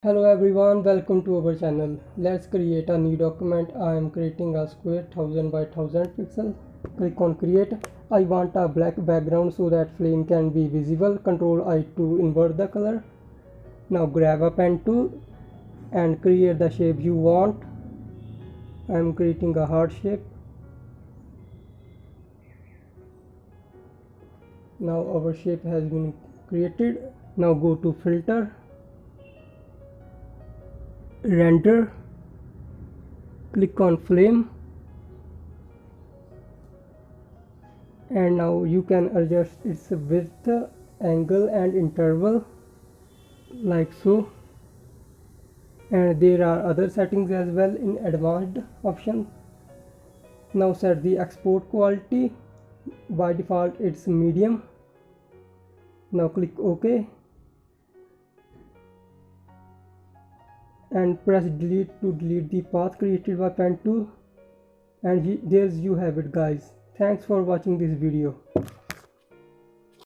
Hello everyone, welcome to our channel. Let's create a new document. I am creating a square 1000 by 1000 pixel. Click on create. I want a black background so that flame can be visible. Ctrl I to invert the color. Now grab a pen tool and create the shape you want. I am creating a heart shape. Now our shape has been created. Now go to filter, render, click on flame, and now you can adjust its width, angle and interval like so, and there are other settings as well in advanced option. Now set the export quality. By default it's medium. Now click OK and press delete to delete the path created by pen tool. And there's you have it guys. Thanks for watching this video.